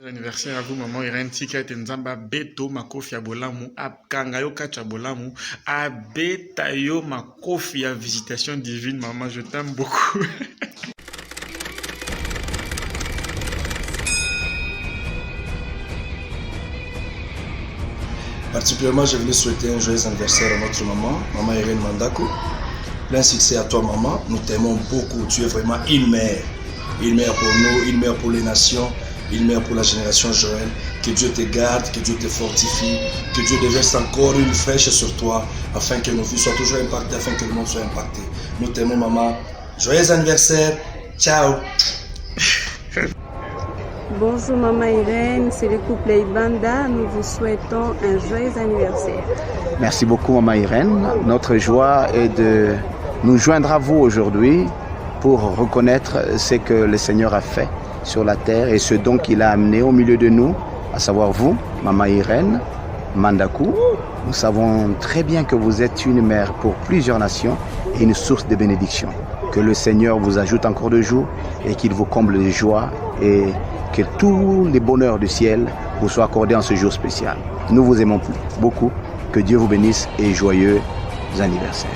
Anniversaire à vous, maman Irène Tika Tenzamba Beto Makofi Abolamu Kangayo Kachabolamu Abetayo Makofi à visitation divine, maman, je t'aime beaucoup. Particulièrement, je voulais souhaiter un joyeux anniversaire à notre maman, maman Irène Mandako. Plein succès à toi, maman. Nous t'aimons beaucoup. Tu es vraiment une mère. Une mère pour nous, une mère pour les nations, une mère pour la génération Joël. Que Dieu te garde, que Dieu te fortifie, que Dieu déverse encore une fraîche sur toi, afin que nos vies soient toujours impactées, afin que le monde soit impacté. Nous t'aimons, maman. Joyeux anniversaire. Ciao. Bonjour Maman Irène, c'est le couple Ibanda. Nous vous souhaitons un joyeux anniversaire. Merci beaucoup Maman Irène. Notre joie est de nous joindre à vous aujourd'hui pour reconnaître ce que le Seigneur a fait sur la terre et ce don qu'il a amené au milieu de nous, à savoir vous, Maman Irène Mandakou. Nous savons très bien que vous êtes une mère pour plusieurs nations et une source de bénédiction. Que le Seigneur vous ajoute encore de jours et qu'il vous comble de joie et que tous les bonheurs du ciel vous soient accordés en ce jour spécial. Nous vous aimons beaucoup. Que Dieu vous bénisse et joyeux anniversaire.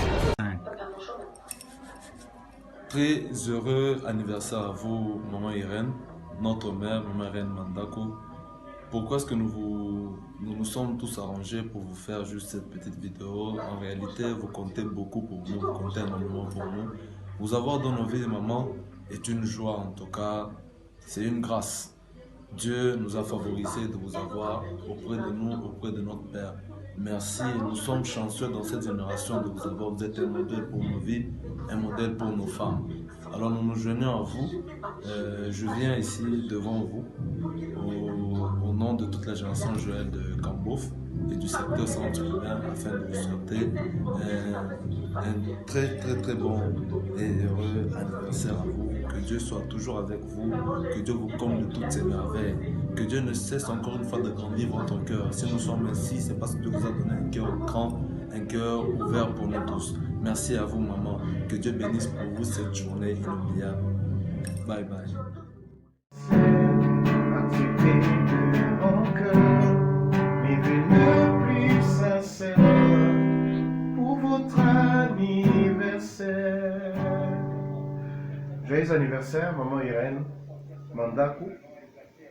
Très heureux anniversaire à vous, Maman Irène, notre mère, Maman Irène Mandako. Pourquoi est-ce que nous nous sommes tous arrangés pour vous faire juste cette petite vidéo? En réalité, vous comptez beaucoup pour nous, vous comptez énormément pour nous. Vous avoir dans nos vies, maman, est une joie en tout cas. C'est une grâce. Dieu nous a favorisé de vous avoir auprès de nous, auprès de notre Père. Merci, nous sommes chanceux dans cette génération de vous avoir. Vous êtes un modèle pour nos vies, un modèle pour nos femmes. Alors nous nous joignons à vous. Je viens ici devant vous au nom de toute la génération Joël de Kambof et du secteur centre-urbain afin de vous souhaiter un très bon et heureux anniversaire à vous. Que Dieu soit toujours avec vous, que Dieu vous comble de toutes ses merveilles, que Dieu ne cesse encore une fois de grandir votre cœur. Si nous sommes ici, c'est parce que Dieu vous a donné un cœur grand, un cœur ouvert pour nous tous. Merci à vous, maman. Que Dieu bénisse pour vous cette journée inoubliable. Bye bye. Joyeux anniversaire, maman Irène Mandakou.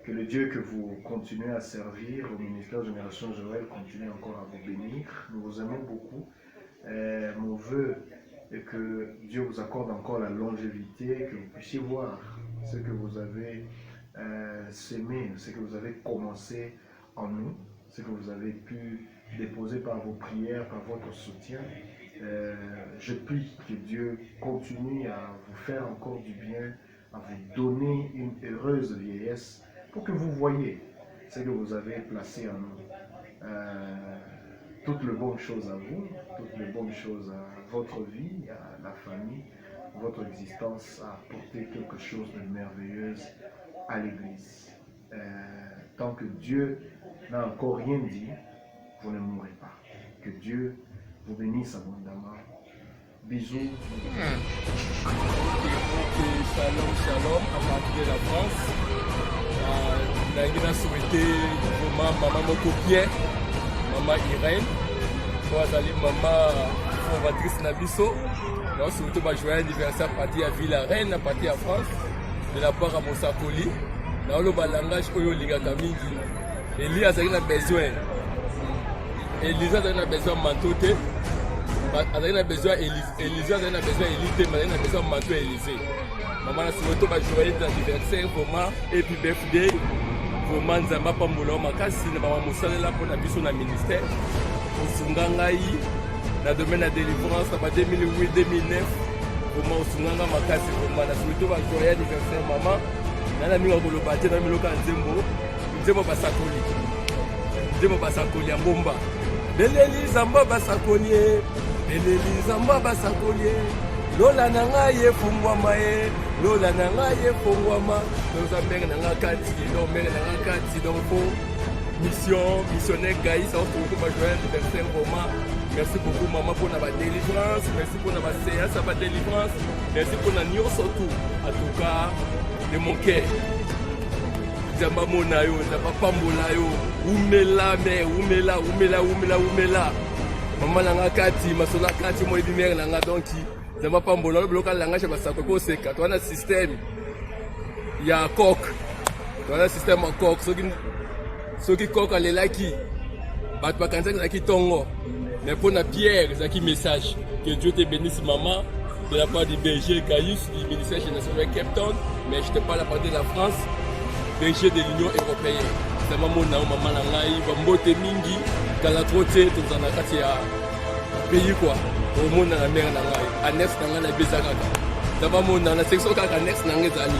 Que le Dieu que vous continuez à servir au ministère Génération Joël continue encore à vous bénir. Nous vous aimons beaucoup. Mon vœu est que Dieu vous accorde encore la longévité, que vous puissiez voir ce que vous avez sémé, ce que vous avez commencé en nous, ce que vous avez pu déposer par vos prières, par votre soutien. Je prie que Dieu continue à vous faire encore du bien, à vous donner une heureuse vieillesse pour que vous voyez ce que vous avez placé en nous. Toutes les bonnes choses à vous, toutes les bonnes choses à votre vie, à la famille. Votre existence a apporté quelque chose de merveilleux à l'Église. Tant que Dieu n'a encore rien dit, vous ne mourrez pas. Que Dieu vous bénisse abondamment. Bisous. Shalom, à partir de la France. Je voulais souhaiter maman moko bien, maman Irène, maman fondatrice Nabiso. Nous souhaitons un joyeux anniversaire à partir de Ville Reine, à partir de France, de la part de Mosakoli. Dans le langage oyo lingaka mingi. Elie azali na besoin. Elisa azali na besoin manteau te. Azali na besoin Elisa azali na besoin Elite, mais azali na besoin manteau Élysée. Maman na souhaitons un joyeux anniversaire vraiment et puis birthday. Vraiment nzamba pambola makasi na maman mosalela pour na biso na ministère. Osunga ngai na domaine de délivrance en 2008-2009. Vraiment osunga nga makasi vraiment na souhaitons un joyeux anniversaire maman. Nana minga koloba te na miloka nzembo basakoli. Nzembo basakoli ya mbomba. Beleli zamba basakoli. Beleli zamba basakoli. Lola na ngai efungwama ye. Lola na ngai efungwama. Nous avons na ngai kati, donc mère na ngai kati donc pour missionnaire Gaïs, ça se trouve joyeux anniversaire vraiment. Merci beaucoup maman pour la délivrance, merci pour la séance à la délivrance, merci pour la nuit surtout. En tout cas, de mon cœur. nzamba mona yo nzamba pambola yo umela mère umela mama nanga kati masola kati mo ebi mère nanga donc nzamba pambola lo bloka langa chez basako ko seka to na système ya coq to na système ya coq soki coq alelaki bato bakanzaki zaki tongo mais pour na Pierre zaki message que Dieu te bénisse maman de la part du berger Gaius du ministère national Cape Town, mais je te parle à partir de la France, berger de l'Union européenne. C'est maman nangai, bambote mingi, kalatrote, tout en akati ya pays quoi. Au monde na mer nangai, annexe nangai na bezakaka. D'abord mon na section kaka annexe nangai zali.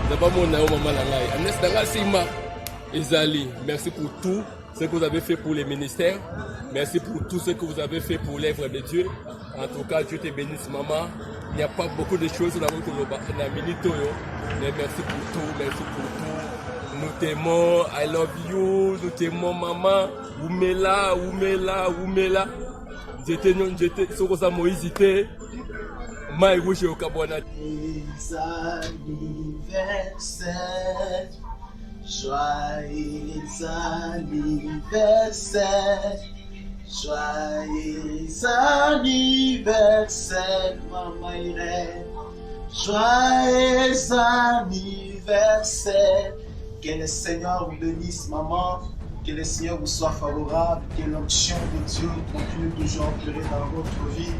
D'abord mon na maman nangai, annexe nangai sima ezali. Merci pour tout ce que vous avez fait pour les ministères. Merci pour tout ce que vous avez fait pour l'œuvre de Dieu. En tout cas, Dieu te bénisse, maman. Il n'y a pas beaucoup de choses dans la minute. Mais merci pour tout, merci pour tout. Nous t'aimons, I love you. Nous t'aimons, maman. Oumela. J'étais Sokosa Moïse, j'étais Maïrouche au Kabwana. Joyeux anniversaire, joyeux anniversaire, Maman Irène. Joyeux anniversaire. Que le Seigneur vous bénisse, maman. Que le Seigneur vous soit favorable. Que l'onction de Dieu continue toujours à opérer dans votre vie.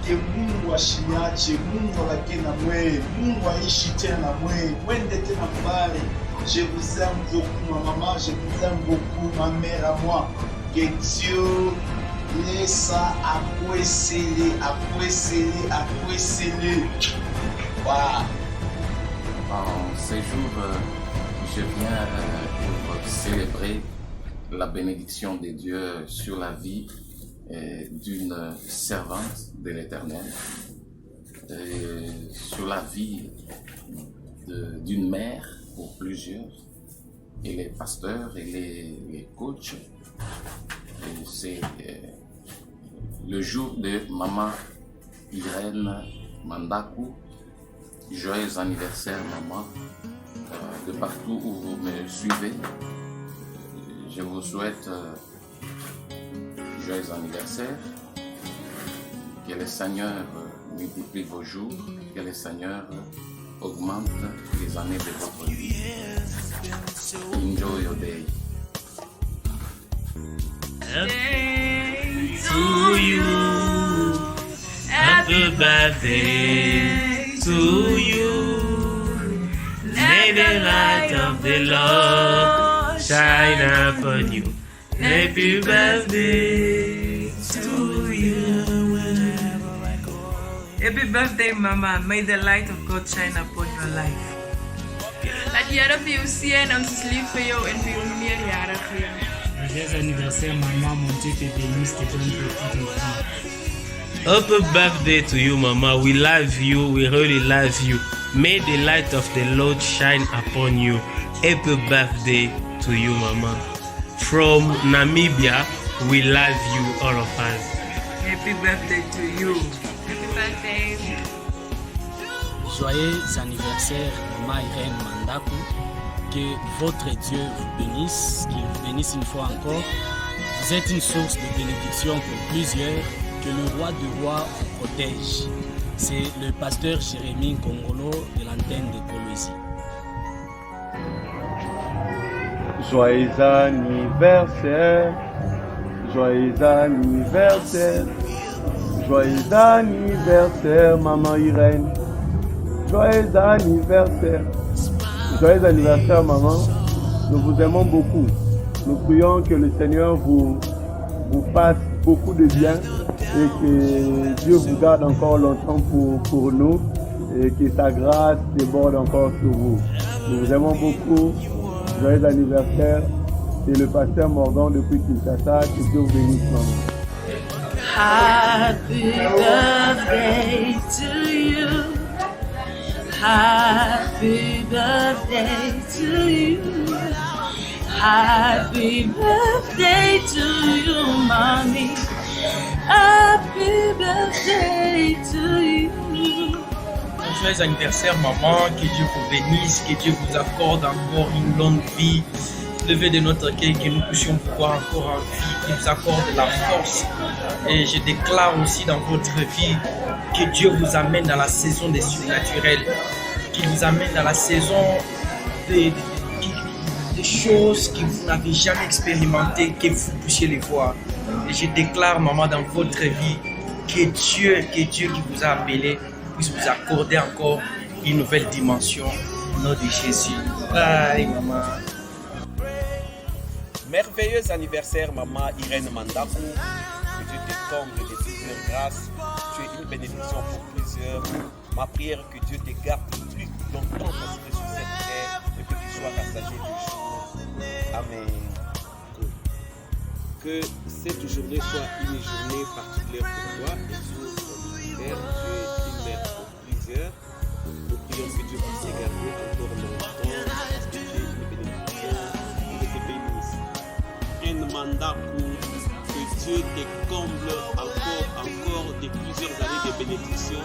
Que Mungu ashinyache, Mungu alake na mwe, Mungu aishi tena na mwe, mwende tena mbali. Je vous aime beaucoup, ma maman, je vous aime beaucoup, ma mère à moi. Que Dieu laisse apprécier. Wow. En ces jours, je viens pour célébrer la bénédiction de Dieu sur la vie d'une servante de l'Éternel, sur la vie d'une mère pour plusieurs, et les pasteurs et les coachs. C'est le jour de Maman Irène Mandaku. Joyeux anniversaire, maman, de partout où vous me suivez. Je vous souhaite joyeux anniversaire. Que le Seigneur multiplie vos jours, que le Seigneur augmente les années de votre vie. Enjoy your day. Happy to you. Happy birthday to you. May the light of the Lord shine upon you. Happy birthday to you. Happy birthday, Mama. May the light of God shine upon your life. Dat die Here vir jou seën, ons is lief vir jou en vir jou meer jare gee. Joyeux anniversaire, maman. Mon Dieu te bénisse, te donne beaucoup de vie. Happy birthday to you, Mama. We love you. We really love you. May the light of the Lord shine upon you. Happy birthday to you, Mama. From Namibia, we love you, all of us. Happy birthday to you. Happy birthday. Joyeux anniversaire, Maman Irène Mandaku. Que votre Dieu vous bénisse, qu'il vous bénisse une fois encore. Vous êtes une source de bénédiction pour plusieurs. Que le roi du roi vous protège. C'est le pasteur Jérémie Kongolo de l'antenne de Colosie. Joyeux anniversaire, joyeux anniversaire, joyeux anniversaire, Maman Irène. Joyeux anniversaire, maman. Nous vous aimons beaucoup. Nous prions que le Seigneur vous fasse beaucoup de bien et que Dieu vous garde encore longtemps pour nous et que sa grâce déborde encore sur vous. Nous vous aimons beaucoup. Joyeux anniversaire. C'est le pasteur Morgan depuis Kinshasa. Que Dieu vous bénisse, maman. Happy birthday to you. Happy birthday to you. Happy birthday to you, mommy. Happy birthday to you. joyeux anniversaire maman, que Dieu vous bénisse, que Dieu vous accorde encore une longue vie. Levez de notre cœur, que nous puissions vous voir encore en vie, qu'il vous accorde la force. Et je déclare aussi dans votre vie que Dieu vous amène dans la saison des surnaturels, qu'il vous amène dans la saison des choses que vous n'avez jamais expérimentées, que vous puissiez les voir. Et je déclare, maman, dans votre vie, que Dieu qui vous a appelé puisse vous accorder encore une nouvelle dimension au nom de Jésus. Bye, maman. Merveilleux anniversaire, maman Irène Mandakou. Que Dieu te comble de plusieurs grâces. Tu es une bénédiction pour plusieurs. Ma prière, que Dieu te garde plus longtemps possible sur cette terre et que tu sois rassasié du jour. Amen. Que cette journée soit une journée particulière pour toi et pour ton mère. Tu es une mère pour plusieurs. Nous prions que Dieu puisse te garder encore longtemps parce que tu es une bénédiction. Que te bénisse. Mandakou, que Dieu te comble encore de plusieurs années de bénédiction,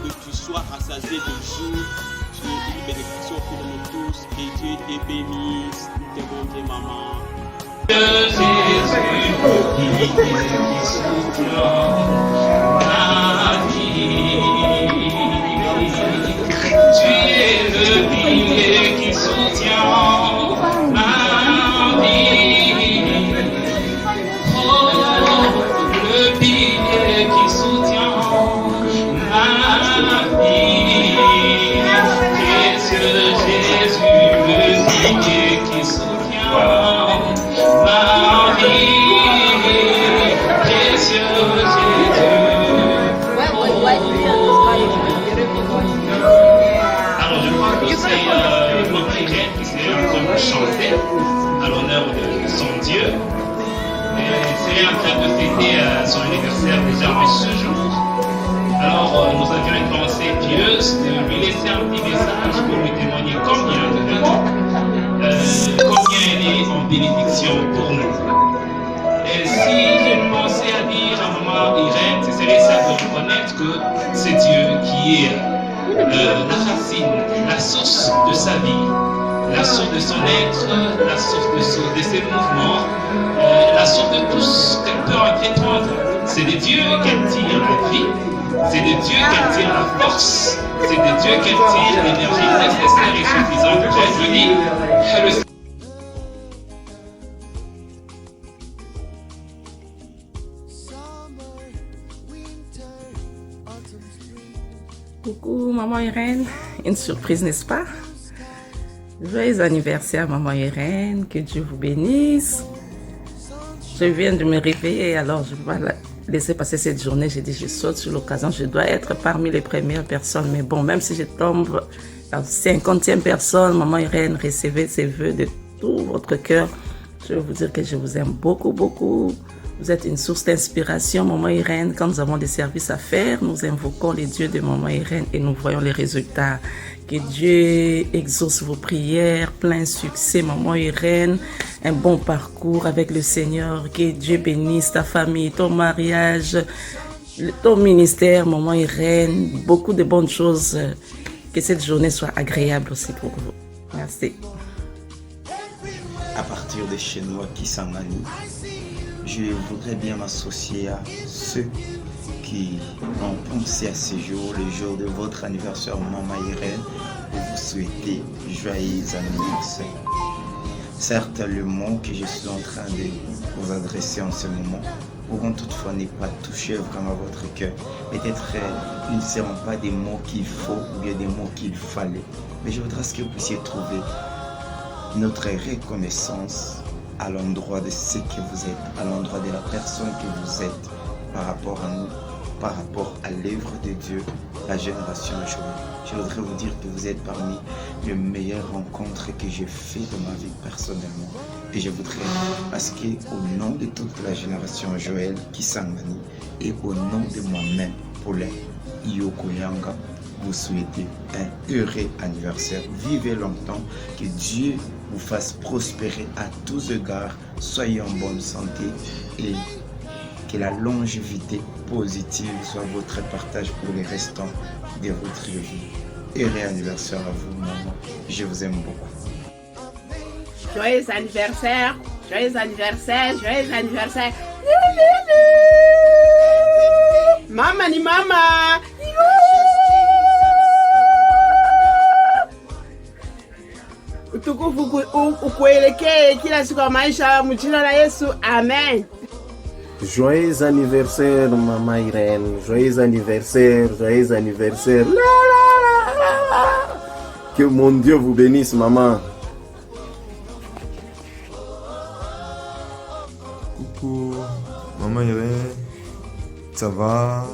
que tu sois rassasié de jour, tu es une bénédiction pour nous tous, que Dieu te bénisse, nous t'aimons bien maman. Tu es le pilier qui soutient ma vie. Qui soutient ma vie, précieux Jésus, le pilier qui soutient ma vie, précieux Jésus. Alors je crois que c'est notre Irène qui s'est en train de chanter à l'honneur de son Dieu. C'est en train de fêter son anniversaire déjà en ce jour. Alors nous avions une pensée pieuse de lui laisser un petit message pour lui témoigner combien elle est en bénédiction pour nous. Et si j'ai une pensée à dire à maman Irène, ce serait ça de reconnaître que c'est Dieu qui est la racine, la source de sa vie, la source de son être, la source de ses mouvements, la source de tout ce qu'elle peut entreprendre. C'est de Dieu qu'elle tire la vie, c'est de Dieu qu'elle tire la force, c'est de Dieu qu'elle tire l'énergie nécessaire et suffisante pour être unie. Coucou maman Irène, une surprise n'est-ce pas? Joyeux anniversaire maman Irène, que Dieu vous bénisse. Je viens de me réveiller, alors je ne vais pas laisser passer cette journée. J'ai dit, je saute sur l'occasion, je dois être parmi les premières personnes. Mais bon, même si je tombe la 50e personne, maman Irène, recevez ces vœux de tout votre cœur. Je veux vous dire que je vous aime beaucoup, beaucoup. Vous êtes une source d'inspiration, maman Irène. Quand nous avons des services à faire, nous invoquons les dieux de maman Irène et nous voyons les résultats. Que Dieu exauce vos prières, plein succès, maman Irène. Un bon parcours avec le Seigneur. Que Dieu bénisse ta famille, ton mariage, ton ministère, maman Irène. Beaucoup de bonnes choses. Que cette journée soit agréable aussi pour vous. Merci. À partir des Chinois qui s'en manient, je voudrais bien m'associer à ceux qui ont pensé à ce jour, le jour de votre anniversaire, maman Irène, pour vous souhaiter joyeux anniversaire. Certes, le mot que je suis en train de vous adresser en ce moment pourront toutefois ne pas toucher vraiment votre cœur. Peut-être ils ne seront pas des mots qu'il faut ou bien des mots qu'il fallait. Mais je voudrais que vous puissiez trouver notre reconnaissance à l'endroit de ce que vous êtes, à l'endroit de la personne que vous êtes par rapport à nous, par rapport à l'œuvre de Dieu, la génération Joël. Je voudrais vous dire que vous êtes parmi les meilleures rencontres que j'ai faites dans ma vie personnellement. Et je voudrais, parce qu'au nom de toute la génération Joël qui s'en manie, et au nom de moi-même, Paulin Iyokoyanga, vous souhaitez un heureux anniversaire. Vivez longtemps, que Dieu vous fasse prospérer à tous égards, soyez en bonne santé et que la longévité positive soit votre partage pour les restants de votre vie. Heureux anniversaire à vous, maman. Je vous aime beaucoup. Joyeux anniversaire, joyeux anniversaire, joyeux anniversaire. Mama ni mama. Utukufu ukuelekee kila siku ya maisha mjina la Yesu. Amen. Joyeux anniversaire, Maman Irène. Joyeux anniversaire, joyeux anniversaire. La, la, la, la. Que mon Dieu vous bénisse, maman. Coucou, Maman Irène. Ça va?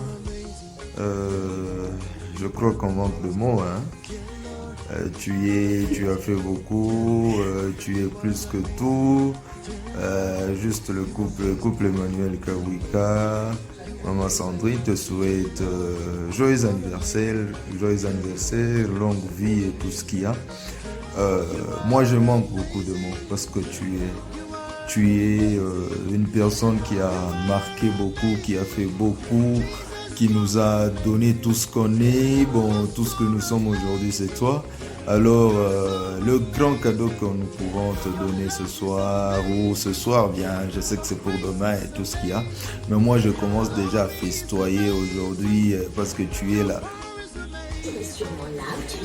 Je crois qu'on manque de mots, hein. Tu as fait beaucoup, tu es plus que tout. Juste le couple Emmanuel Kawika, Maman Sandrine te souhaite joyeux anniversaire, longue vie et tout ce qu'il y a. Moi je manque beaucoup de mots parce que tu es une personne qui a marqué beaucoup, qui a fait beaucoup, qui nous a donné tout ce qu'on est, bon, tout ce que nous sommes aujourd'hui, c'est toi. Alors, le grand cadeau que nous pouvons te donner ce soir, ou ce soir, bien, je sais que c'est pour demain et tout ce qu'il y a, mais moi, je commence déjà à festoyer aujourd'hui parce que tu es là.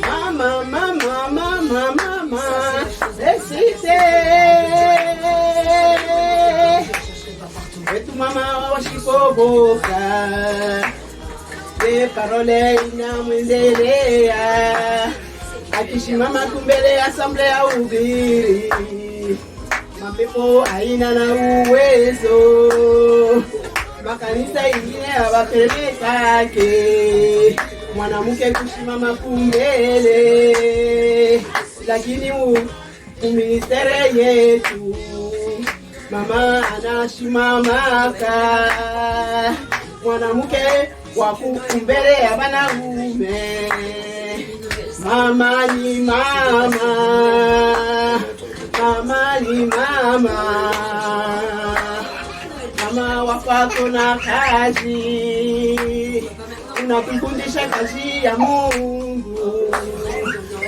Maman, maman, maman, maman, wetu mama washipoboka ne parole inamwendelea akisimama kumbele asamble ya ubiri mapepo haina na uwezo makanisa ingine hawapelekake mwanamke kusimama kumbele lakini uministere yetu mama anasimamaka mwanamke wa kumbele ya wanaume. Mama ni mama, mama ni mama, mama wafako na kazi, unakufundisha kazi ya Mungu,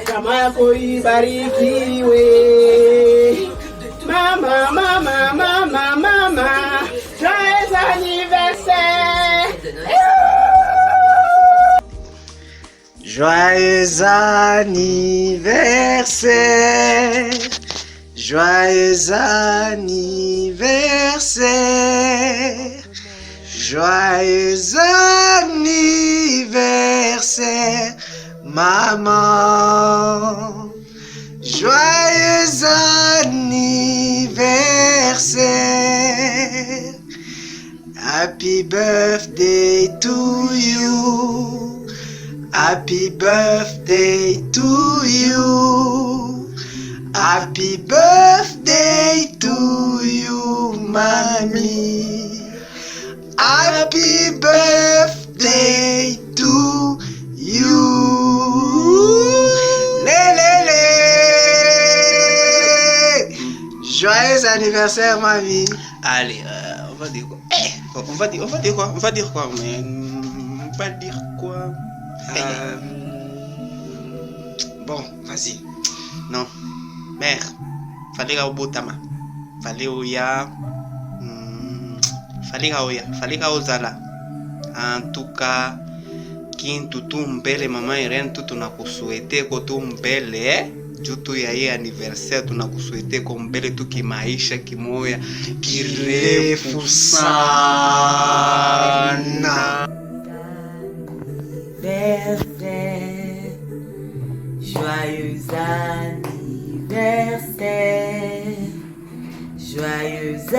kama yako ibarikiwe. Mama, mama, mama, mama, joyeux anniversaire. Joyeux anniversaire. Joyeux anniversaire. Joyeux anniversaire, maman. Joyeux anniversaire. Happy birthday to you. Happy birthday to you. Happy birthday to you, mommy. Happy birthday to you. Joyeux anniversaire, mamie. Allez, on va dire quoi? On va dire quoi? On va dire quoi? Bon, vas-y. Non. Mère, fallait au botama. Fallait au ya. Fallait au zala. En tout cas, kintu tu mbele mama Irene tu tunakusuete ko tu mbele. Jutu ya hii anniversaire tunakusuete ko mbele tu kimaisha kimoya kirefu sana. Anniversaire, joyeux anniversaire, joyeux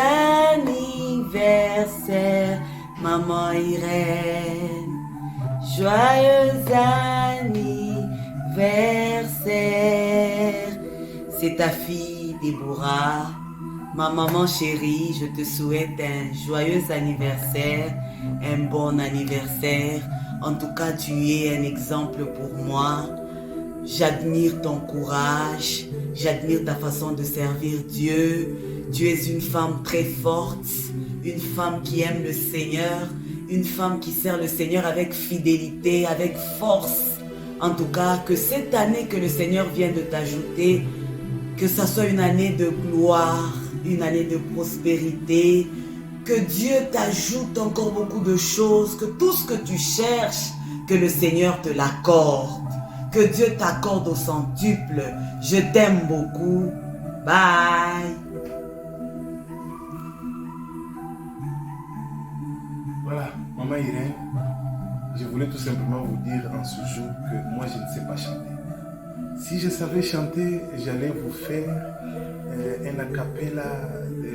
anniversaire, maman Irène, joyeux anniversaire, c'est ta fille Déborah, ma maman chérie, je te souhaite un joyeux anniversaire, un bon anniversaire. En tout cas, tu es un exemple pour moi. J'admire ton courage. J'admire ta façon de servir Dieu. Tu es une femme très forte. Une femme qui aime le Seigneur. Une femme qui sert le Seigneur avec fidélité, avec force. En tout cas, que cette année que le Seigneur vient de t'ajouter, que ça soit une année de gloire, une année de prospérité, que Dieu t'ajoute encore beaucoup de choses, que tout ce que tu cherches, que le Seigneur te l'accorde, que Dieu t'accorde au centuple. Je t'aime beaucoup. Bye. Voilà, Maman Irène, je voulais tout simplement vous dire en ce jour que moi je ne sais pas chanter. Si je savais chanter, j'allais vous faire un acapella de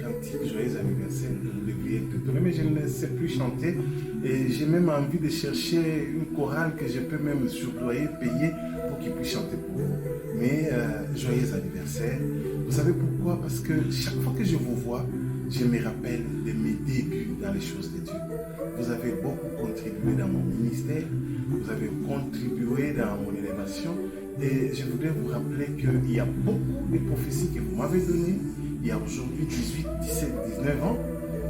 cantique Joyeux anniversaire que vous devriez te donner, mais je ne sais plus chanter et j'ai même envie de chercher une chorale que je peux même surployer, payer pour qu'ils puissent chanter pour vous. Mais Joyeux anniversaire, vous savez pourquoi? Parce que chaque fois que je vous vois, je me rappelle de mes débuts dans les choses de Dieu. Vous avez beaucoup contribué dans mon ministère, vous avez contribué dans mon élévation et je voudrais vous rappeler qu'il y a beaucoup de prophéties que vous m'avez données. Il y a aujourd'hui 18, 17, 19 ans.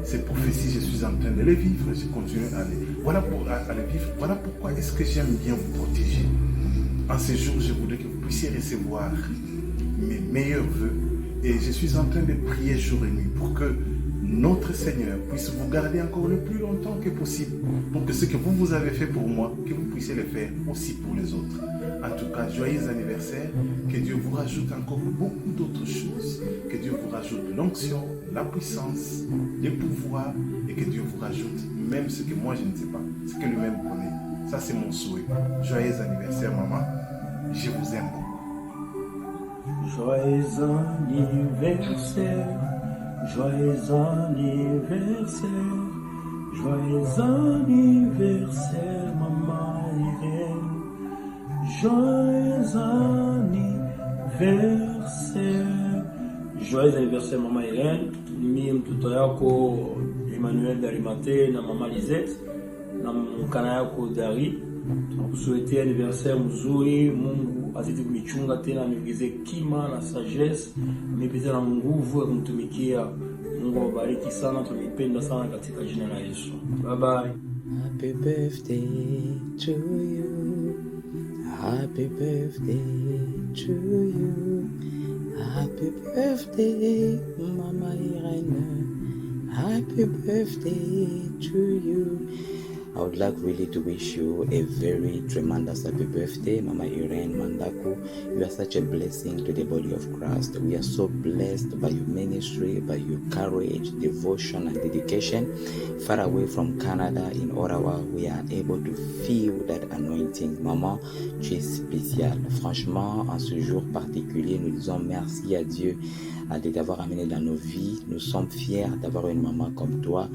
Ces prophéties, je suis en train de les vivre, je continue à les vivre. Voilà pourquoi est-ce que j'aime bien vous protéger. En ce jour, je voudrais que vous puissiez recevoir mes meilleurs vœux et je suis en train de prier jour et nuit pour que notre Seigneur puisse vous garder encore le plus longtemps que possible, pour que ce que vous avez fait pour moi, que vous puissiez le faire aussi pour les autres. En tout cas, joyeux anniversaire, que Dieu vous rajoute encore beaucoup d'autres choses, que Dieu vous rajoute l'onction, la puissance, le pouvoir, et que Dieu vous rajoute même ce que moi je ne sais pas, ce que lui-même connaît. Ça c'est mon souhait. Joyeux anniversaire maman, je vous aime beaucoup. Joyeux anniversaire. Joyeux anniversaire, joyeux anniversaire, Maman Irène. Joyeux anniversaire. Joyeux anniversaire, Maman Irène. Mimi mtoto yako Emmanuel Darimate na Mama Lisette na mkana yako Dari. Tunakusuetea anniversaire mzuri. Mungu azidi kumichunga tena, aniongezee kima na sagesse, amepita na nguvu ya kumtumikia. Mungu awabariki sana, tunipenda sana katika jina la Yesu. Bye bye. Happy birthday to you. Happy birthday to you. Happy birthday, Mama Irene. Happy birthday to you. I would like really to wish you a very tremendous happy birthday, Mama Irene Mandaku. You are such a blessing to the body of Christ. We are so blessed by your ministry, by your courage, devotion, and dedication. Far away from Canada, in Ottawa, we are able to feel that anointing. Maman, tu es spéciale. Franchement, en ce jour particulier, nous disons merci à Dieu de t'avoir amené dans nos vies. Nous sommes fiers d'avoir une maman comme toi.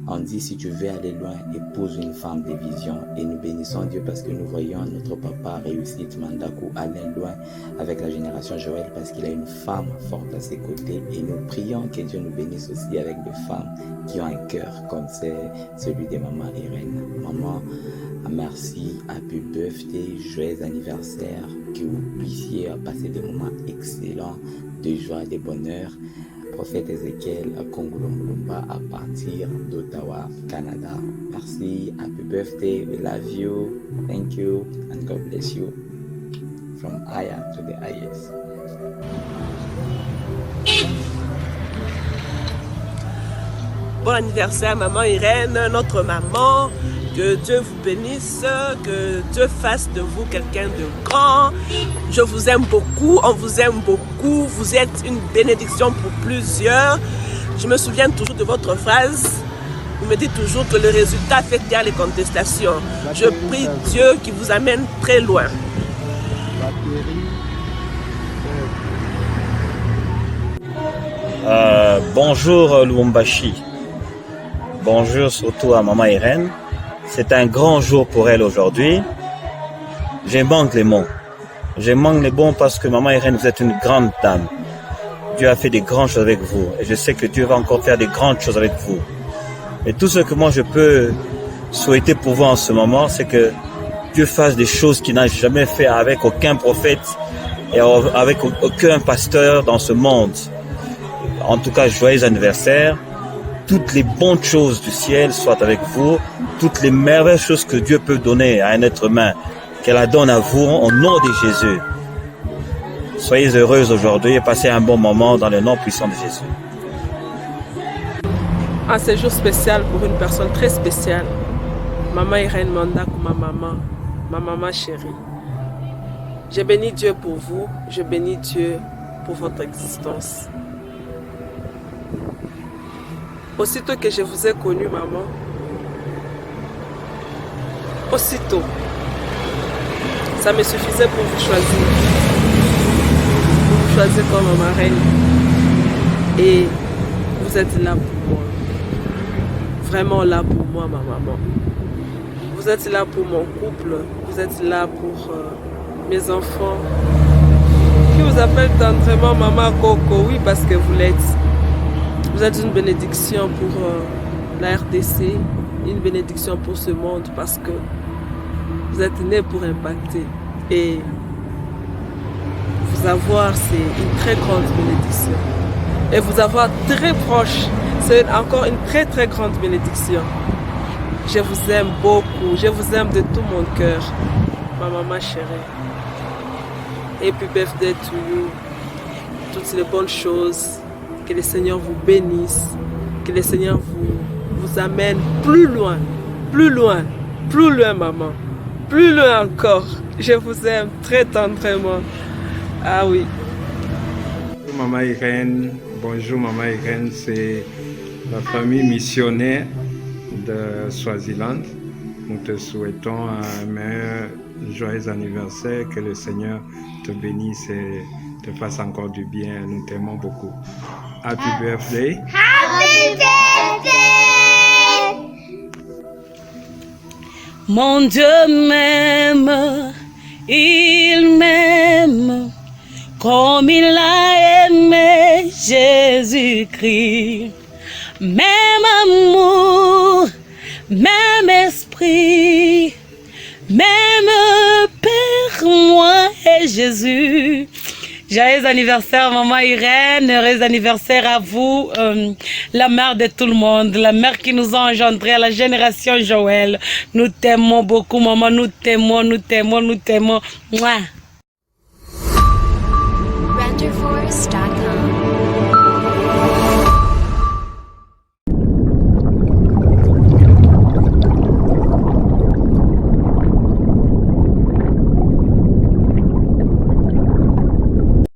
On dit, si tu veux aller loin, épouse une femme de vision. Et nous bénissons Dieu parce que nous voyons notre papa Réussite Mandaku aller loin avec la génération Joël parce qu'il a une femme forte à ses côtés. Et nous prions que Dieu nous bénisse aussi avec des femmes qui ont un cœur comme c'est celui de Maman Irène. Maman, merci, happy birthday, joyeux anniversaire, que vous puissiez passer des moments excellents, de joie et de bonheur. Prophète Ezekiel Kongolo Mulumba à partir d'Ottawa, Canada. Merci, happy birthday, we love you, thank you, and God bless you. From Aya to the highest. Bon anniversaire, Maman Irène, notre maman. Que Dieu vous bénisse, que Dieu fasse de vous quelqu'un de grand. Je vous aime beaucoup, on vous aime beaucoup. Vous êtes une bénédiction pour plusieurs. Je me souviens toujours de votre phrase. Vous me dites toujours que le résultat fait taire les contestations. Je prie Dieu qui vous amène très loin. Bonjour Lubumbashi. Bonjour surtout à Maman Irène. C'est un grand jour pour elle aujourd'hui. Je manque les mots. Je manque les mots parce que Maman Irène, vous êtes une grande dame. Dieu a fait des grandes choses avec vous. Et je sais que Dieu va encore faire des grandes choses avec vous. Et tout ce que moi je peux souhaiter pour vous en ce moment, c'est que Dieu fasse des choses qu'il n'a jamais fait avec aucun prophète et avec aucun pasteur dans ce monde. En tout cas, joyeux anniversaire. Toutes les bonnes choses du ciel soient avec vous. Toutes les merveilleuses choses que Dieu peut donner à un être humain, qu'elle la donne à vous au nom de Jésus. Soyez heureuse aujourd'hui et passez un bon moment dans le nom puissant de Jésus. Un séjour spécial pour une personne très spéciale. Maman Irène Mandakou, ma maman chérie. Je bénis Dieu pour vous, je bénis Dieu pour votre existence. Aussitôt que je vous ai connu, maman, aussitôt, ça me suffisait pour vous choisir. Pour vous choisir comme ma reine. Et vous êtes là pour moi. Vraiment là pour moi, ma maman. Vous êtes là pour mon couple. Vous êtes là pour mes enfants. Qui vous appellent tendrement Maman Coco. Oui, parce que vous l'êtes. Vous êtes une bénédiction pour la RDC. Une bénédiction pour ce monde parce que vous êtes nés pour impacter. Et vous avoir, c'est une très grande bénédiction. Et vous avoir très proche, c'est encore une très très grande bénédiction. Je vous aime beaucoup, je vous aime de tout mon cœur, ma maman chérie. Et puis birthday to you, toutes les bonnes choses, que le Seigneur vous bénisse, que le Seigneur vous amène plus loin, plus loin, plus loin maman, plus loin encore. Je vous aime très tendrement. Ah oui. Maman Irène, bonjour Maman Irène, c'est la famille missionnaire de Swaziland. Nous te souhaitons un meilleur, joyeux anniversaire, que le Seigneur te bénisse et te fasse encore du bien. Nous t'aimons beaucoup. Happy birthday. Happy birthday. Mon Dieu m'aime, il m'aime. Comme il a aimé Jésus-Christ, même amour, même esprit, même Père, moi et Jésus. Joyeux anniversaire Maman Irène, heureux anniversaire à vous, la mère de tout le monde, la mère qui nous a engendrés à la génération Joël. Nous t'aimons beaucoup maman, nous t'aimons, nous t'aimons, nous t'aimons. Mouah. RenderForce.com